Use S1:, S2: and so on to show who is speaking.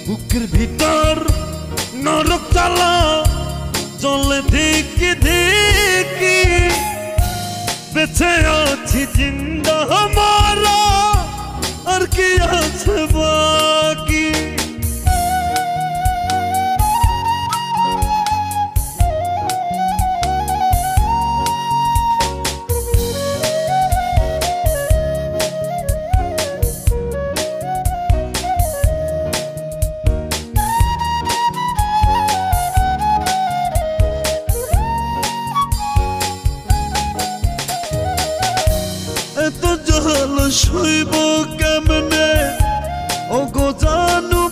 S1: বুকের ভিতর নরক জ্বালা চলে ধিকি ধিকি, বেঁচে আছি জিন্দা মারা আর কি আছে বাকি। এত জল সইব কেমনে ও গো জানু